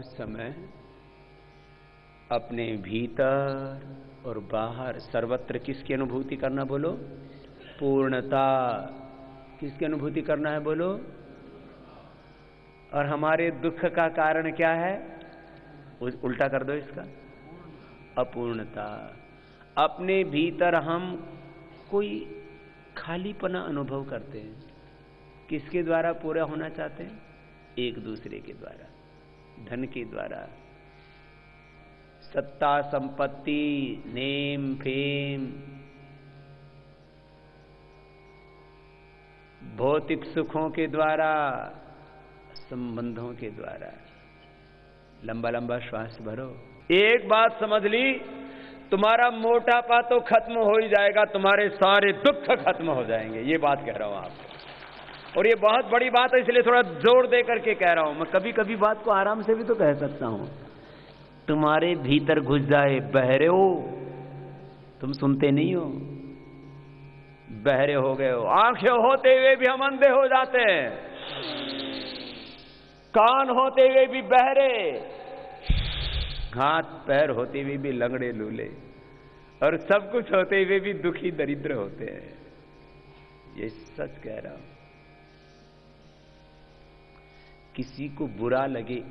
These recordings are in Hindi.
समय अपने भीतर और बाहर सर्वत्र किसकी अनुभूति करना बोलो? पूर्णता। किसकी अनुभूति करना है बोलो? और हमारे दुख का कारण क्या है? उल्टा कर दो इसका, अपूर्णता। अपने भीतर हम कोई खालीपना अनुभव करते हैं। किसके द्वारा पूरा होना चाहते हैं? एक दूसरे के द्वारा, धन के द्वारा, सत्ता संपत्ति, नेम फेम, भौतिक सुखों के द्वारा, संबंधों के द्वारा। लंबा लंबा श्वास भरो। एक बात समझ ली, तुम्हारा मोटापा तो खत्म हो ही जाएगा, तुम्हारे सारे दुख खत्म हो जाएंगे। ये बात कह रहा हूं आपको, और ये बहुत बड़ी बात है, इसलिए थोड़ा जोर दे करके कह रहा हूं। मैं कभी कभी बात को आराम से भी तो कह सकता हूं। तुम्हारे भीतर घुस जाए, बहरे हो, तुम सुनते नहीं हो, बहरे हो गए हो। आंखें होते हुए भी हम अंधे हो जाते हैं, कान होते हुए भी बहरे, हाथ पैर होते हुए भी लंगड़े लूले, और सब कुछ होते हुए भी दुखी दरिद्र होते हैं। ये सच कह रहा हूं। किसी को बुरा लगे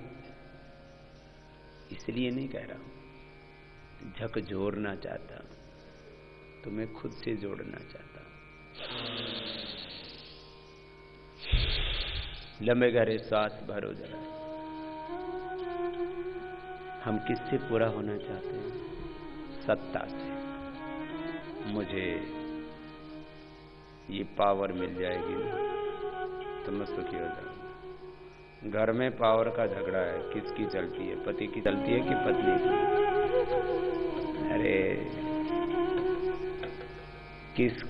इसलिए नहीं कह रहा हूं, झकझोरना चाहता हूं, तुम्हें खुद से जोड़ना चाहता हूं। लंबे गहरे सांस भरो जरा। हम किससे पूरा होना चाहते हैं? सत्ता से। मुझे ये पावर मिल जाएगी ना तो मैं सुखी हो जाऊंगा। घर में पावर का झगड़ा है, किसकी चलती है? पति की चलती है कि पत्नी की? अरे किस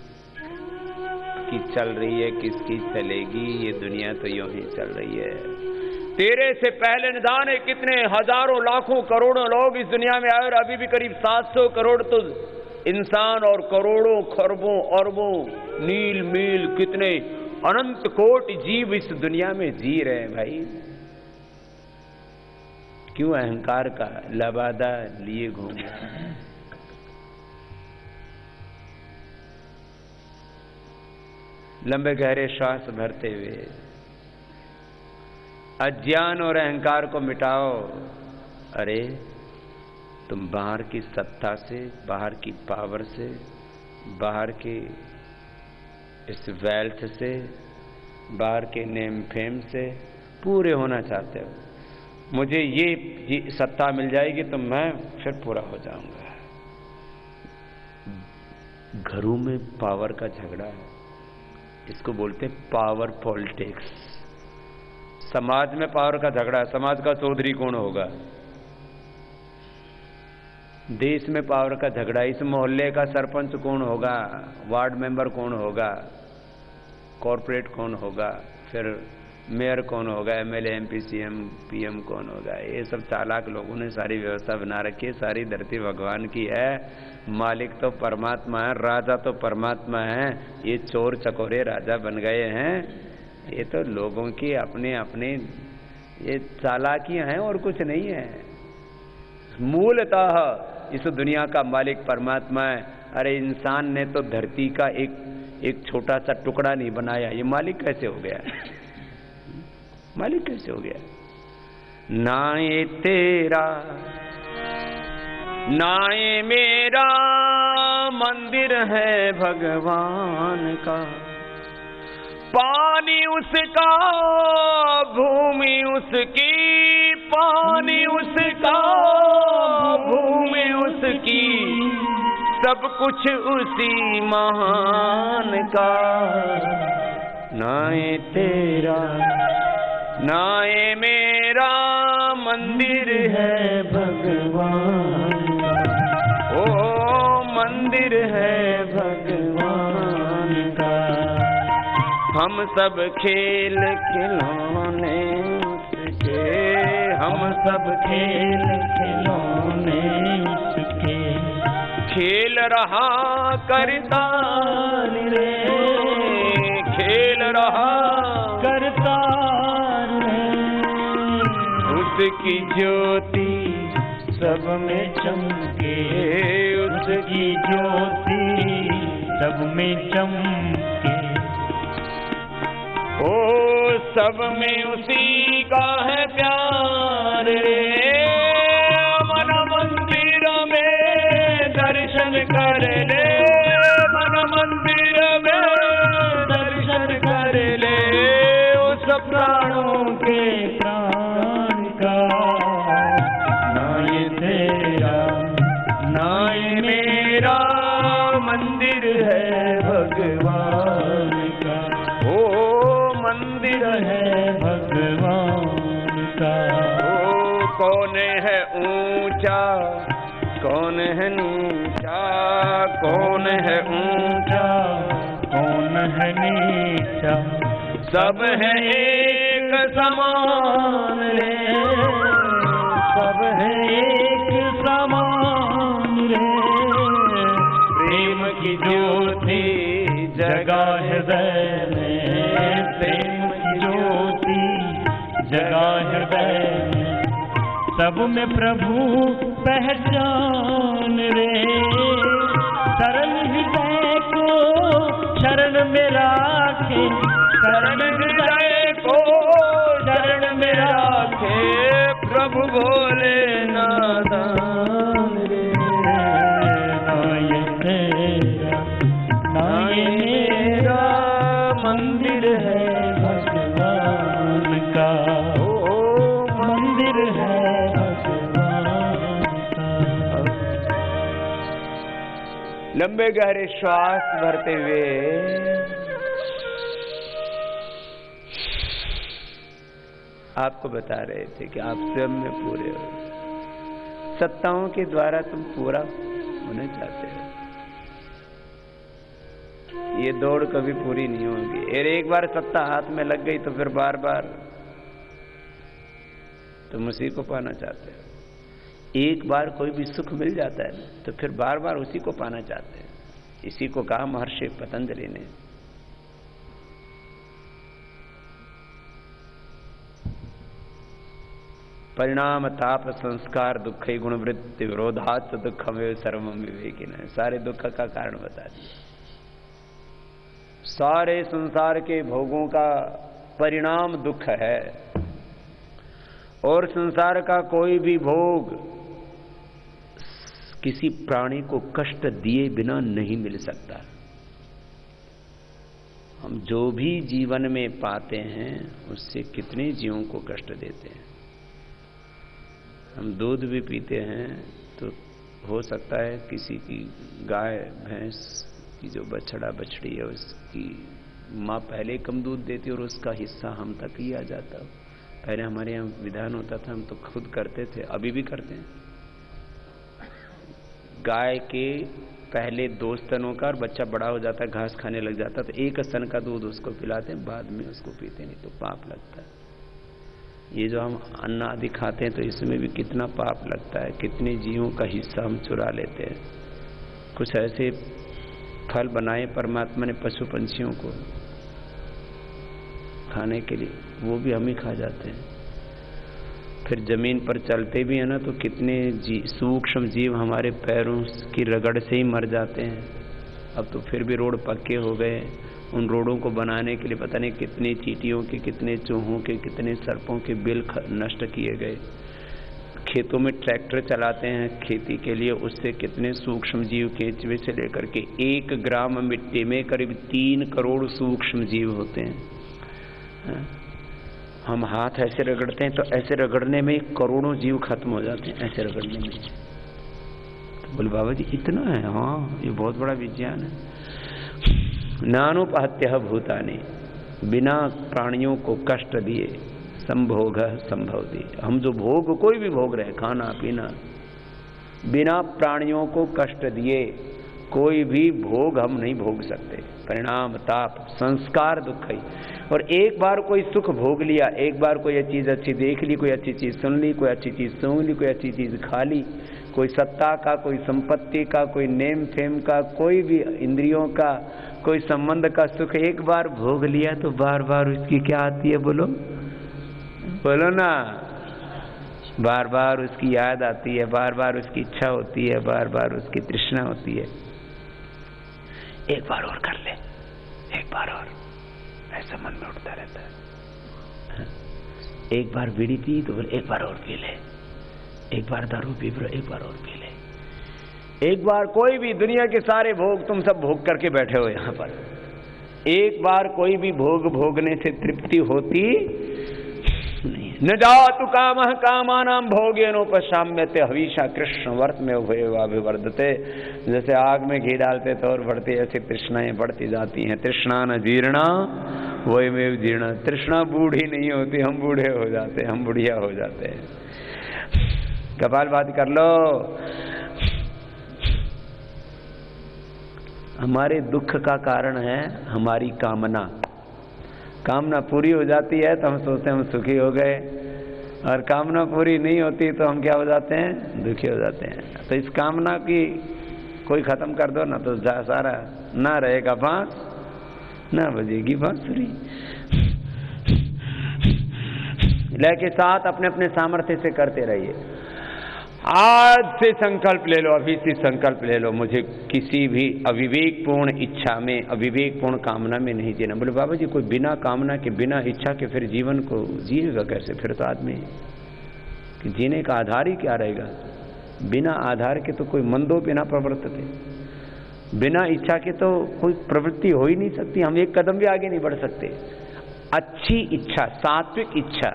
की चल रही है, किसकी चलेगी? ये दुनिया तो यूं ही चल रही है। तेरे से पहले न जाने कितने हजारों लाखों करोड़ों लोग इस दुनिया में आए, और अभी भी करीब 700 करोड़ तो इंसान, और करोड़ों खरबों अरबों नील मील कितने अनंत कोटि जीव इस दुनिया में जी रहे हैं। भाई क्यों अहंकार का लबादा लिए घूमे? लंबे गहरे श्वास भरते हुए अज्ञान और अहंकार को मिटाओ। अरे तुम बाहर की सत्ता से, बाहर की पावर से, बाहर के इस वेल्थ से, बाहर के नेम फेम से पूरे होना चाहते हो। मुझे ये सत्ता मिल जाएगी तो मैं फिर पूरा हो जाऊंगा। घरों में पावर का झगड़ा है, इसको बोलते हैं पावर पॉलिटिक्स। समाज में पावर का झगड़ा है, समाज का चौधरी कौन होगा? देश में पावर का झगड़ा, इस मोहल्ले का सरपंच कौन होगा, वार्ड मेंबर कौन होगा, कॉर्पोरेट कौन होगा, फिर मेयर कौन होगा, एमएलए एमपी सीएम पीएम कौन होगा। ये सब चालाक लोगों ने सारी व्यवस्था बना रखी है। सारी धरती भगवान की है, मालिक तो परमात्मा है, राजा तो परमात्मा है। ये चोर चकोरे राजा बन गए हैं। ये तो लोगों की अपने अपने ये चालाकियां हैं और कुछ नहीं है। मूलतः इस दुनिया का मालिक परमात्मा है। अरे इंसान ने तो धरती का एक छोटा सा टुकड़ा नहीं बनाया, ये मालिक कैसे हो गया? मालिक कैसे हो गया? ना ये तेरा ना ये मेरा मंदिर है भगवान का। पानी उसका, भूमि उसकी, पानी उसका, भूमि उसकी, सब कुछ उसी महान का। ना ये तेरा ना ये मेरा मंदिर है भगवान का। ओ मंदिर है भगवान का। हम सब खेल खिलौने उसके, हम सब खेल खिलौने उसके। खेल रहा करतार रे, खेल रहा करतार रे। उसकी ज्योति सब में चमके, उसकी ज्योति सब में चमके। ओ सब में उसी का है प्यार रे, मन मंदिर में दर्शन कर ले, मन मंदिर में दर्शन कर ले। उस प्राणों के प्राण का ना ये तेरा ना ये मेरा मंदिर है भगवान का, ओ मंदिर है भगवान का। ओ कौन है ऊंचा कौन है नीचा, कौन है ऊंचा कौन है नीचा, सब है एक समान रे, सब है एक समान रे। प्रेम की ज्योति जगा हृदय में, प्रेम की ज्योति जगा हृदय में। सब में प्रभु पहचान रे, सरल हृदय को शरण में राखे, शरण हृदय को शरण में राखे। प्रभु बोले नादान रे, ना ये तेरा ना ये मेरा मंदिर है भगवान का, ओ मंदिर है भगवान का। लंबे गहरे श्वास भरते हुए आपको बता रहे थे कि आप स्वयं में पूरे हो, सत्ताओं के द्वारा तुम पूरा होना चाहते हो। ये दौड़ कभी पूरी नहीं होगी, और एक बार सत्ता हाथ में लग गई तो फिर बार बार तुम उसी को पाना चाहते हो। एक बार कोई भी सुख मिल जाता है तो फिर बार बार उसी को पाना चाहते हैं। इसी को कहा महर्षि पतंजलि ने, परिणाम ताप संस्कार दुख गुण वृत्ति विरोधात दुखमेव सर्वम विवेकिन। सारे दुख का कारण बता दिया। सारे संसार के भोगों का परिणाम दुख है, और संसार का कोई भी भोग किसी प्राणी को कष्ट दिए बिना नहीं मिल सकता। हम जो भी जीवन में पाते हैं उससे कितने जीवों को कष्ट देते हैं। हम दूध भी पीते हैं तो हो सकता है किसी की गाय भैंस की जो बछड़ा बछड़ी है उसकी माँ पहले कम दूध देती और उसका हिस्सा हम तक ही आ जाता। पहले हमारे यहाँ विधान होता था, हम तो खुद करते थे, अभी भी करते हैं। गाय के पहले 2 स्तनों का और बच्चा बड़ा हो जाता है, घास खाने लग जाता, तो 1 स्तन का दूध उसको पिलाते हैं, बाद में उसको पीते, नहीं तो पाप लगता है। ये जो हम अन्न आदि खाते हैं तो इसमें भी कितना पाप लगता है, कितने जीवों का हिस्सा हम चुरा लेते हैं। कुछ ऐसे फल बनाए परमात्मा ने पशु पंछियों को खाने के लिए, वो भी हम ही खा जाते हैं। फिर जमीन पर चलते भी हैं ना तो कितने सूक्ष्म जीव हमारे पैरों की रगड़ से ही मर जाते हैं। अब तो फिर भी रोड पक्के हो गए, उन रोडों को बनाने के लिए पता नहीं कितने चींटियों के, कितने चूहों के, कितने सर्पों के बिल नष्ट किए गए। खेतों में ट्रैक्टर चलाते हैं खेती के लिए, उससे कितने सूक्ष्म जीव, केंचुए से लेकर के 1 ग्राम मिट्टी में करीब 3 करोड़ सूक्ष्म जीव होते हैं। हम हाथ ऐसे रगड़ते हैं तो ऐसे रगड़ने में करोड़ों जीव खत्म हो जाते हैं, ऐसे रगड़ने में। तो बोले बाबा जी इतना है? हाँ, ये बहुत बड़ा विज्ञान है। नानुपहत्य भूतानि, बिना प्राणियों को कष्ट दिए संभोग संभव दिए। हम जो भोग, कोई भी भोग रहे, खाना पीना, बिना प्राणियों को कष्ट दिए कोई भी भोग हम नहीं भोग सकते। परिणाम ताप संस्कार दुख ही। और एक बार कोई सुख भोग लिया, एक बार कोई चीज अच्छी देख ली, कोई अच्छी चीज सुन ली, कोई अच्छी चीज सूंघ ली, कोई अच्छी चीज खा ली, कोई सत्ता का, कोई संपत्ति का, कोई नेम फेम का, कोई भी इंद्रियों का, कोई संबंध का सुख एक बार भोग लिया तो बार बार उसकी क्या आती है? बोलो बोलो ना, बार बार उसकी याद आती है, बार बार उसकी इच्छा होती है, बार बार उसकी तृष्णा होती है, एक बार और कर ले, एक बार और, ऐसा मन में उठता रहता है। एक बार बीड़ी पी तो बोले एक बार और पी ले, एक बार दारू पी बोले एक बार और पी ले, एक बार कोई भी दुनिया के सारे भोग तुम सब भोग करके बैठे हो यहां पर, एक बार कोई भी भोग भोगने से तृप्ति होती नहीं। न जातु कामः कामानां भोगेनोपशाम्यते हवीशा कृष्ण वर्त में अभिवर्धते। जैसे आग में घी डालते तो और बढ़ती, ऐसी तृष्णाएं बढ़ती जाती हैं। तृष्णा न जीर्णा वयमेव जीर्ण, तृष्णा बूढ़ी नहीं होती, हम बूढ़े हो जाते हैं, हम बुढ़िया हो जाते हैं। कपालभाति कर लो। हमारे दुख का कारण है हमारी कामना। कामना पूरी हो जाती है तो हम सोचते हैं हम सुखी हो गए, और कामना पूरी नहीं होती तो हम क्या हो जाते हैं, दुखी हो जाते हैं। तो इस कामना की कोई खत्म कर दो ना, तो सारा ना रहेगा बांस, ना बजेगी बांसुरी। लय के साथ अपने अपने सामर्थ्य से करते रहिए। आज से संकल्प ले लो, अभी से संकल्प ले लो, मुझे किसी भी अविवेकपूर्ण इच्छा में, अविवेकपूर्ण कामना में नहीं जीना। बोले बाबा जी कोई बिना कामना के, बिना इच्छा के फिर जीवन को जिएगा कैसे? फिर तो आदमी कि जीने का आधार ही क्या रहेगा? बिना आधार के तो कोई मंदो बिना प्रवर्तते, बिना इच्छा के तो कोई प्रवृत्ति हो ही नहीं सकती। हम एक कदम भी आगे नहीं बढ़ सकते। अच्छी इच्छा, सात्विक इच्छा,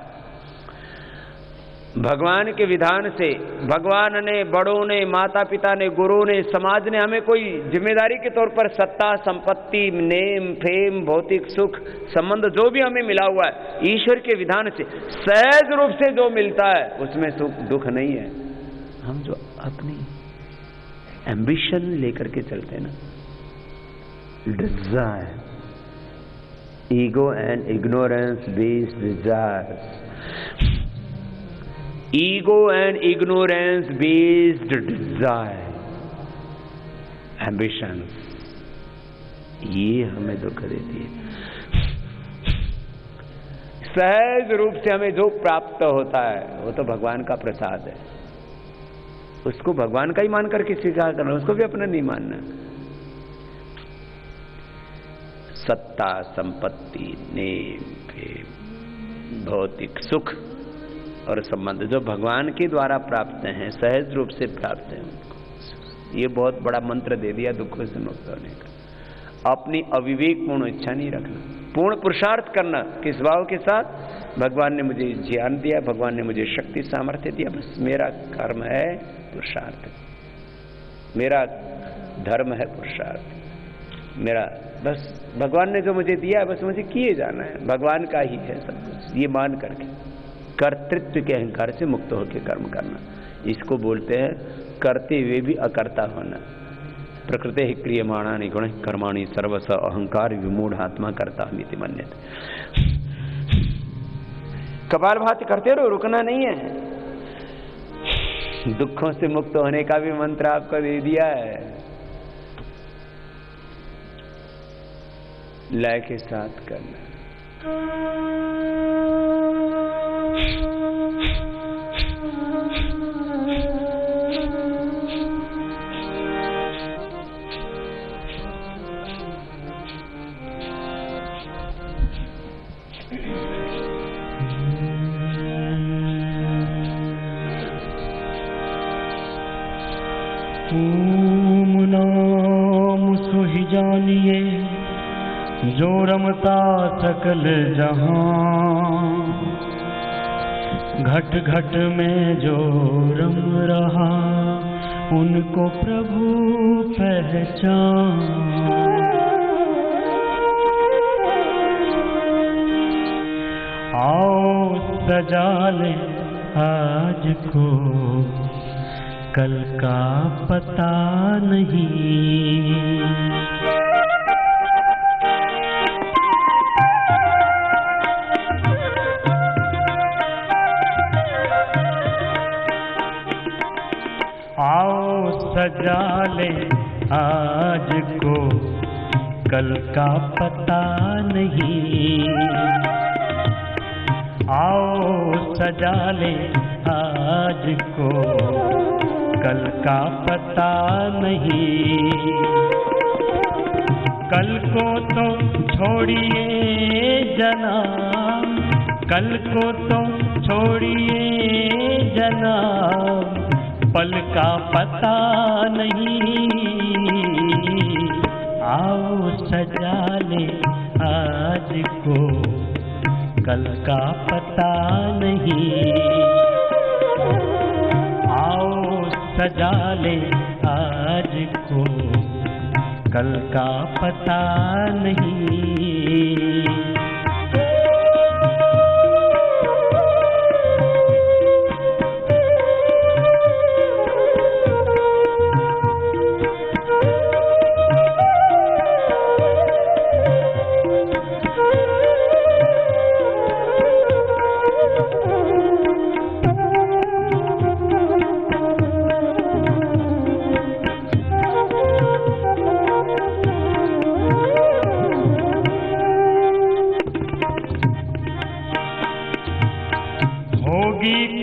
भगवान के विधान से, भगवान ने, बड़ों ने, माता पिता ने, गुरु ने, समाज ने हमें कोई जिम्मेदारी के तौर पर सत्ता, संपत्ति, नेम, फेम, भौतिक सुख, संबंध जो भी हमें मिला हुआ है, ईश्वर के विधान से सहज रूप से जो मिलता है उसमें सुख दुख नहीं है। हम जो अपनी एम्बिशन लेकर के चलते हैं ना, desire, ego and ignorance based desires, ego and ignorance based desire, ambitions, ये हमें दुख देती है। सहज रूप से हमें जो प्राप्त होता है वो तो भगवान का प्रसाद है, उसको भगवान का ही मान करके स्वीकार करना, उसको भी अपना नहीं मानना। सत्ता, संपत्ति, नेम, फेम, भौतिक सुख और संबंध जो भगवान के द्वारा प्राप्त हैं, सहज रूप से प्राप्त हैं, उनको ये बहुत बड़ा मंत्र दे दिया दुखों से मुक्त होने का। अपनी अविवेकपूर्ण इच्छा नहीं रखना, पूर्ण पुरुषार्थ करना। किस भाव के साथ? भगवान ने मुझे ज्ञान दिया, भगवान ने मुझे शक्ति सामर्थ्य दिया, बस मेरा कर्म है पुरुषार्थ, मेरा धर्म है पुरुषार्थ, मेरा बस भगवान ने जो मुझे दिया है बस मुझे किए जाना है, भगवान का ही है सब कुछ, ये मान करके कर्तृत्व के अहंकार से मुक्त होकर कर्म करना। इसको बोलते हैं करते हुए भी अकर्ता होना। प्रकृते ही क्रियमाणानि गुण कर्माणि सर्वस अहंकार विमूढ़ आत्मा कर्ता मिति मन्यते। कपालभाति करते रहो, रुकना नहीं है। दुखों से मुक्त होने का भी मंत्र आपको दे दिया है, लय के साथ करना। ओम नाम सोहि जानिए जो रमता सकल जहां, घट घट में जो रम रहा उनको प्रभु पहचान। आओ सजा ले आज को कल का पता नहीं। आओ सजा ले आज को कल का पता नहीं। आओ सजा ले आज को, कल का पता नहीं। कल को तो छोड़िए जनाब, कल को तो छोड़िए जनाब, पल का पता नहीं। आओ सजा ले आज को, कल का पता नहीं। आओ सजा ले आज को, कल का पता नहीं।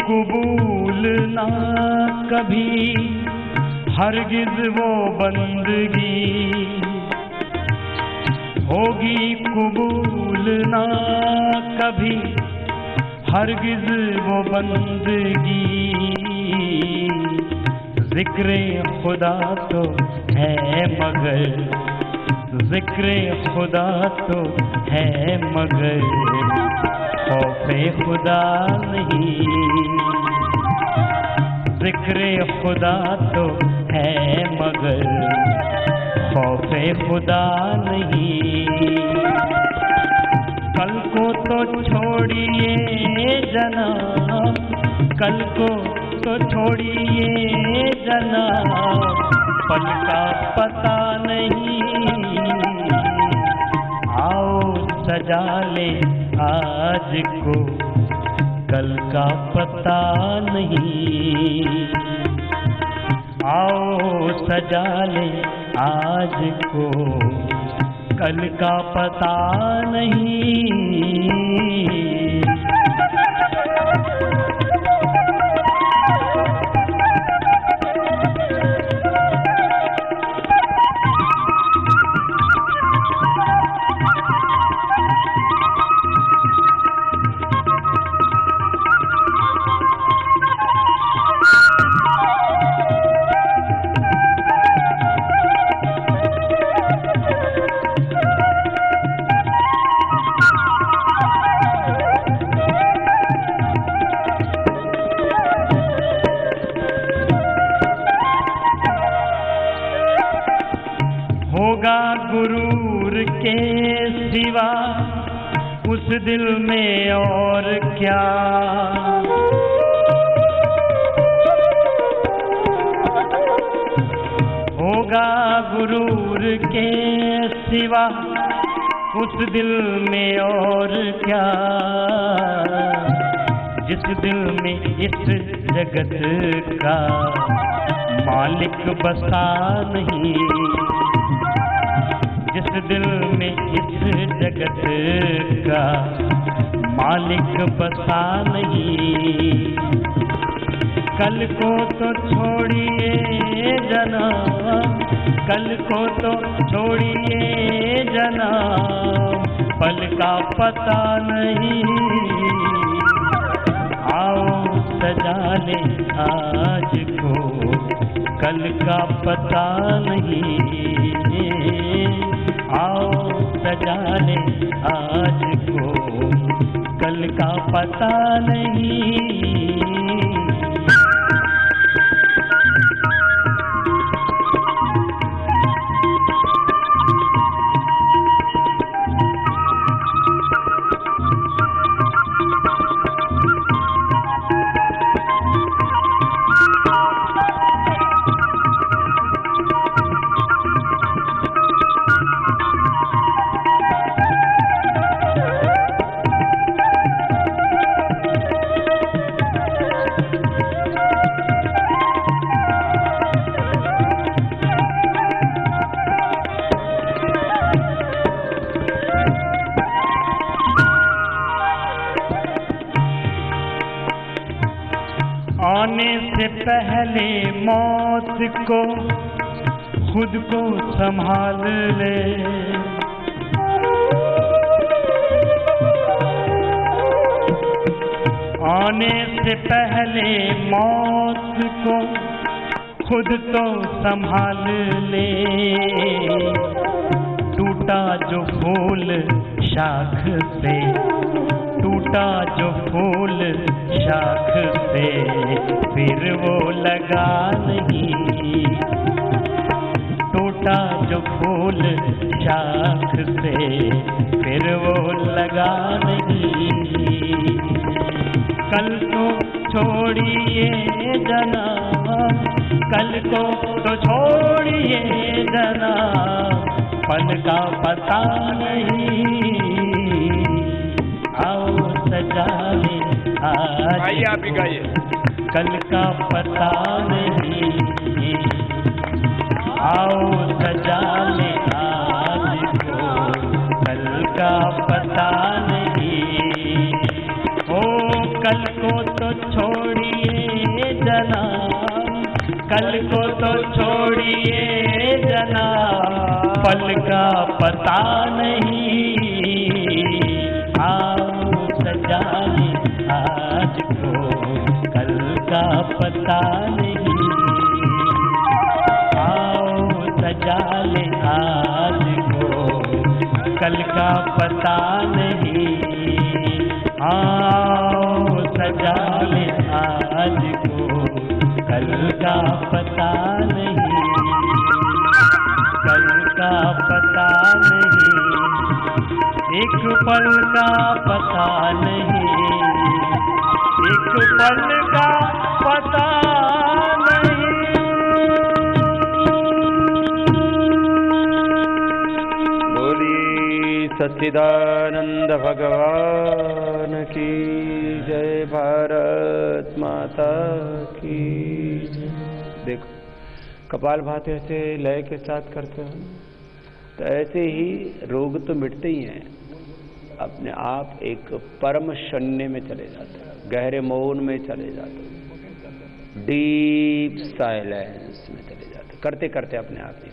कबूल ना कभी हरगिज वो बंदगी, होगी कबूल ना कभी हरगिज वो बंदगी। जिक्र खुदा तो है मगर, जिक्र खुदा तो है मगर, खौफे खुदा नहीं। जिक्र खुदा तो है मगर, खौफे खुदा नहीं। कल को तो छोड़िए जनाब, कल को तो छोड़िए जनाब, पल का पता नहीं। आओ सजा ले आज को, कल का पता नहीं। आओ सजा ले आज को, कल का पता नहीं। होगा गुरूर के सिवा उस दिल में और क्या, होगा गुरूर के सिवा उस दिल में और क्या। जिस दिल में इस जगत का मालिक बसा नहीं, जिस दिल में इस जगत का मालिक बसा नहीं। कल को तो छोड़िए जनाब, कल को तो छोड़िए जनाब, पल का पता नहीं। आओ सजा ले आज को, कल का पता नहीं। आओ सजा ले आज को, कल का पता नहीं। आने से पहले मौत को खुद को संभाल ले। आने से पहले मौत को खुद तो संभाल ले। टूटा जो फूल शाख से, टूटा जो फूल शाख से, फिर वो लगा नहीं। टूटा जो फूल शाख से, फिर वो लगा नहीं। कल को छोड़िए जना, कल को तो छोड़िए जना, पल का पता नहीं। आओ सजा ले आज, आप ही गाइए। कल का पता नहीं। आओ सजा ले आज को, कल का पता नहीं। ओ कल को तो छोड़िए जना, कल को तो छोड़िए जना, पल का पता नहीं। आओ सजा ले आज को, कल का पता नहीं। आओ सजा ले आज को, कल का पता नहीं। आओ सजा ले आज को, कल का पता नहीं। कल का पता नहीं, एक पल का पता नहीं, एक पल का पता नहीं। बोली सच्चिदानंद भगवान की जय, भारत माता की जय। देखो कपालभाति ऐसे लय के साथ करते हो तो ऐसे ही रोग तो मिटते ही हैं, अपने आप एक परम शून्य में चले जाते हैं, गहरे मौन में चले जाते हैं, डीप साइलेंस में चले जाते हैं, करते करते अपने आप ही।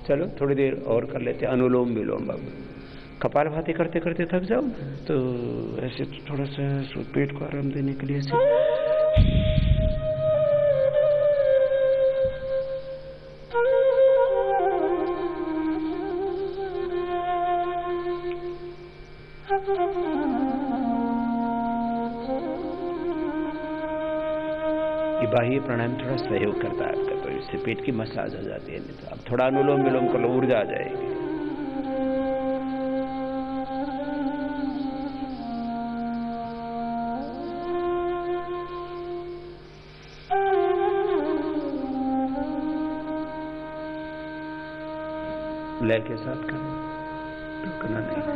चलो थोड़ी देर और कर लेते हैं अनुलोम विलोम। बाबू कपालभाति करते करते थक जाओ तो ऐसे थोड़ा सा पेट को आराम देने के लिए ऐसे बाह्य प्राणायाम थोड़ा सहयोग करता है आपका, तो इससे पेट की मसाज हो जाती है। नहीं तो अब थोड़ा अनुलोम विलोम कर लो, ऊर्जा आ जाएगी। लय के साथ करो, रुकना नहीं।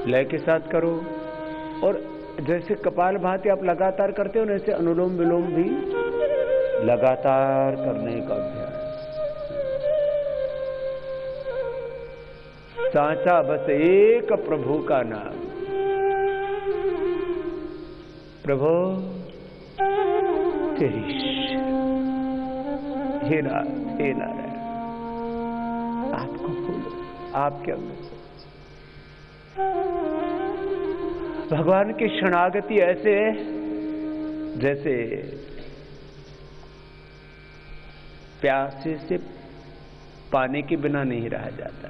लय के साथ करो, और जैसे कपालभाति आप लगातार करते हो ना, ऐसे अनुलोम विलोम भी लगातार करने का अभ्यास। सांचा बस एक प्रभु का नाम, प्रभु तेरी हे नारायण, आपको भूलो, आपके अंदर भगवान की शरणागति ऐसे है जैसे प्यासे से पानी के बिना नहीं रहा जाता,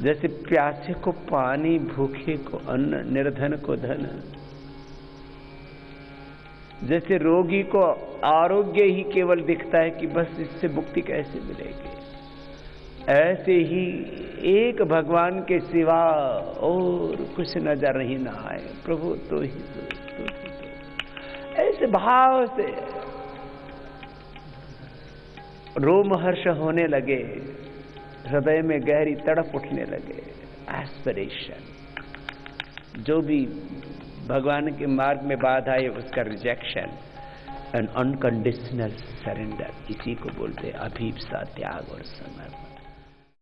जैसे प्यासे को पानी, भूखे को अन्न, निर्धन को धन, जैसे रोगी को आरोग्य ही केवल दिखता है कि बस इससे मुक्ति कैसे मिलेगी, ऐसे ही एक भगवान के सिवा और कुछ नजर ही ना आए, प्रभु तो ही तो। ऐसे भाव से रोमहर्ष होने लगे, हृदय में गहरी तड़प उठने लगे, एस्पिरेशन। जो भी भगवान के मार्ग में बाधा है उसका रिजेक्शन, एन अनकंडीशनल सरेंडर, इसी को बोलते हैं अभीप्सा, त्याग और समर्पण।